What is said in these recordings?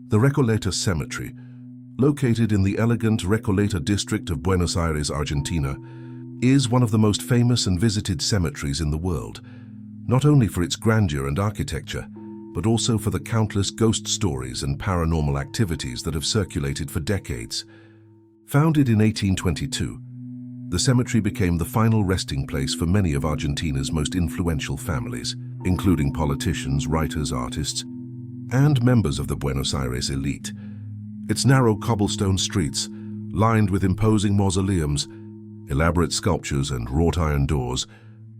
The Recoleta Cemetery, located in the elegant Recoleta district of Buenos Aires, Argentina, is one of the most famous and visited cemeteries in the world, not only for its grandeur and architecture, but also for the countless ghost stories and paranormal activities that have circulated for decades. Founded in 1822, the cemetery became the final resting place for many of Argentina's most influential families, including politicians, writers, artists, and members of the Buenos Aires elite. Its narrow cobblestone streets, lined with imposing mausoleums, elaborate sculptures and wrought iron doors,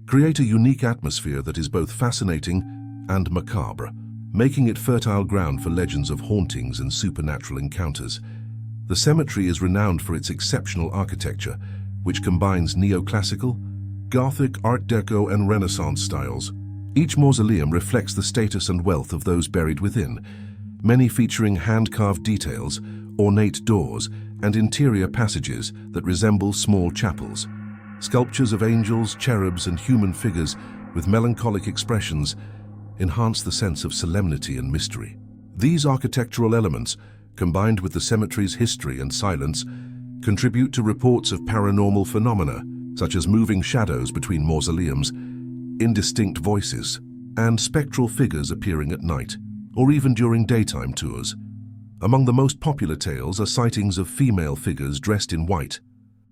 create a unique atmosphere that is both fascinating and macabre, making it fertile ground for legends of hauntings and supernatural encounters. The cemetery is renowned for its exceptional architecture, which combines neoclassical, Gothic, Art Deco, and Renaissance styles. Each mausoleum reflects the status and wealth of those buried within, many featuring hand-carved details, ornate doors, and interior passages that resemble small chapels. Sculptures of angels, cherubs, and human figures with melancholic expressions enhance the sense of solemnity and mystery. These architectural elements, combined with the cemetery's history and silence, contribute to reports of paranormal phenomena, such as moving shadows between mausoleums, indistinct voices, and spectral figures appearing at night, or even during daytime tours. Among the most popular tales are sightings of female figures dressed in white,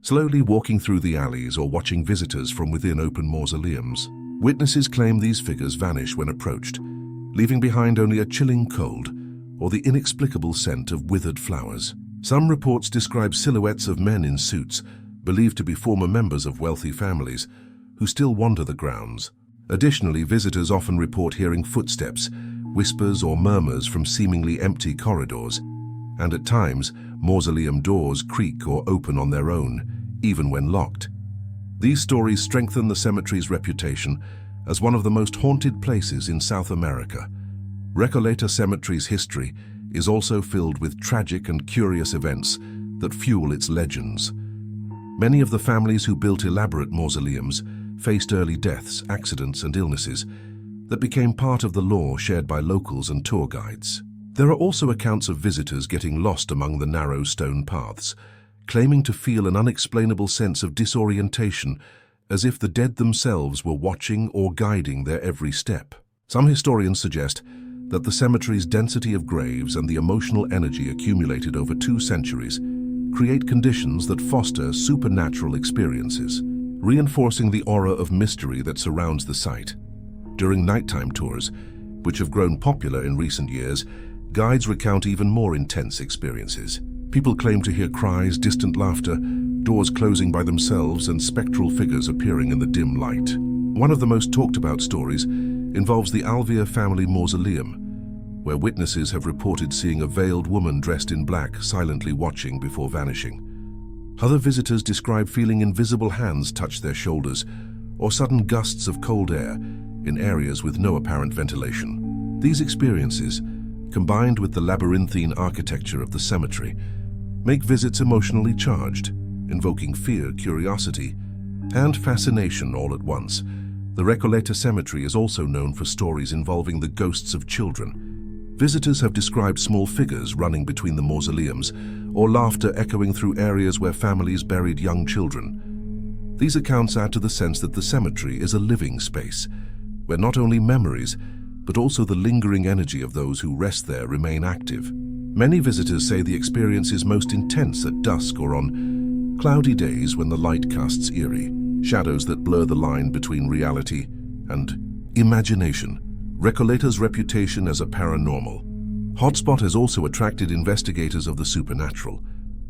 slowly walking through the alleys or watching visitors from within open mausoleums. Witnesses claim these figures vanish when approached, leaving behind only a chilling cold or the inexplicable scent of withered flowers. Some reports describe silhouettes of men in suits, believed to be former members of wealthy families, who still wander the grounds. Additionally, visitors often report hearing footsteps, whispers or murmurs from seemingly empty corridors, and at times, mausoleum doors creak or open on their own, even when locked. These stories strengthen the cemetery's reputation as one of the most haunted places in South America. Recoleta Cemetery's history is also filled with tragic and curious events that fuel its legends. Many of the families who built elaborate mausoleums faced early deaths, accidents, and illnesses that became part of the lore shared by locals and tour guides. There are also accounts of visitors getting lost among the narrow stone paths, claiming to feel an unexplainable sense of disorientation, as if the dead themselves were watching or guiding their every step. Some historians suggest that the cemetery's density of graves and the emotional energy accumulated over 2 centuries create conditions that foster supernatural experiences, reinforcing the aura of mystery that surrounds the site. During nighttime tours, which have grown popular in recent years, guides recount even more intense experiences. People claim to hear cries, distant laughter, doors closing by themselves, and spectral figures appearing in the dim light. One of the most talked about stories involves the Alvear family mausoleum, where witnesses have reported seeing a veiled woman dressed in black silently watching before vanishing. Other visitors describe feeling invisible hands touch their shoulders or sudden gusts of cold air in areas with no apparent ventilation. These experiences, combined with the labyrinthine architecture of the cemetery, make visits emotionally charged, invoking fear, curiosity, and fascination all at once. The Recoleta Cemetery is also known for stories involving the ghosts of children. Visitors have described small figures running between the mausoleums or laughter echoing through areas where families buried young children. These accounts add to the sense that the cemetery is a living space, where not only memories, but also the lingering energy of those who rest there remain active. Many visitors say the experience is most intense at dusk or on cloudy days when the light casts eerie shadows that blur the line between reality and imagination. Recoleta's reputation as a paranormal hotspot has also attracted investigators of the supernatural.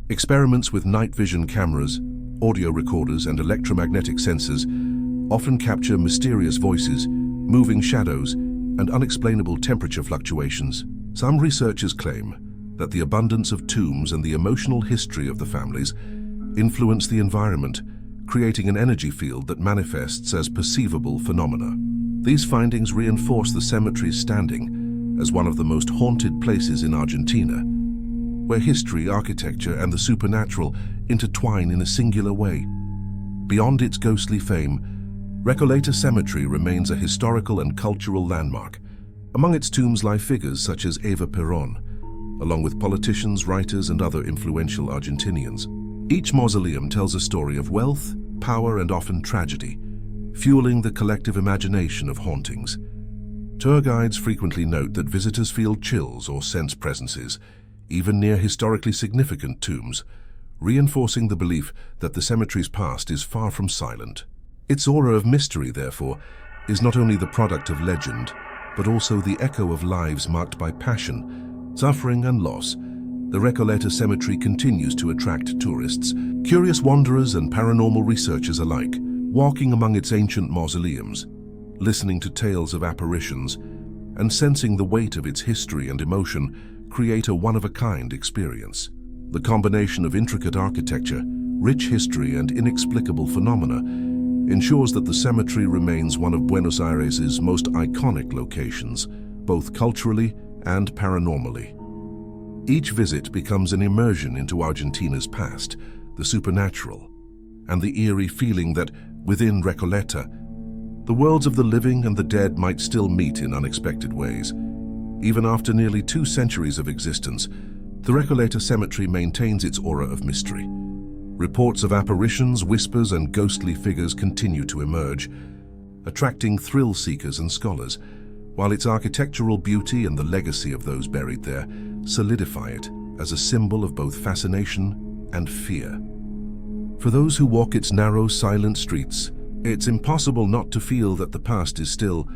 Experiments with night vision cameras, audio recorders, and electromagnetic sensors often capture mysterious voices, moving shadows, and unexplainable temperature fluctuations. Some researchers claim that the abundance of tombs and the emotional history of the families influence the environment, creating an energy field that manifests as perceivable phenomena. These findings reinforce the cemetery's standing as one of the most haunted places in Argentina, where history, architecture, and the supernatural intertwine in a singular way. Beyond its ghostly fame, Recoleta Cemetery remains a historical and cultural landmark. Among its tombs lie figures such as Eva Perón, along with politicians, writers, and other influential Argentinians. Each mausoleum tells a story of wealth, power, and often tragedy, fueling the collective imagination of hauntings. Tour guides frequently note that visitors feel chills or sense presences, even near historically significant tombs, reinforcing the belief that the cemetery's past is far from silent. Its aura of mystery, therefore, is not only the product of legend, but also the echo of lives marked by passion, suffering, and loss. The Recoleta Cemetery continues to attract tourists, curious wanderers, and paranormal researchers alike, walking among its ancient mausoleums, listening to tales of apparitions, and sensing the weight of its history and emotion create a one-of-a-kind experience. The combination of intricate architecture, rich history, and inexplicable phenomena ensures that the cemetery remains one of Buenos Aires' most iconic locations, both culturally and paranormally. Each visit becomes an immersion into Argentina's past, the supernatural, and the eerie feeling that, within Recoleta, the worlds of the living and the dead might still meet in unexpected ways. Even after nearly 2 centuries of existence, the Recoleta Cemetery maintains its aura of mystery. Reports of apparitions, whispers, and ghostly figures continue to emerge, attracting thrill-seekers and scholars, while its architectural beauty and the legacy of those buried there solidify it as a symbol of both fascination and fear. For those who walk its narrow, silent streets, it's impossible not to feel that the past is still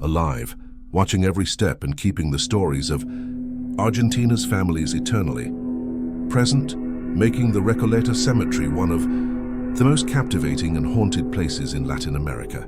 alive, watching every step and keeping the stories of Argentina's families eternally present, making the Recoleta Cemetery one of the most captivating and haunted places in Latin America.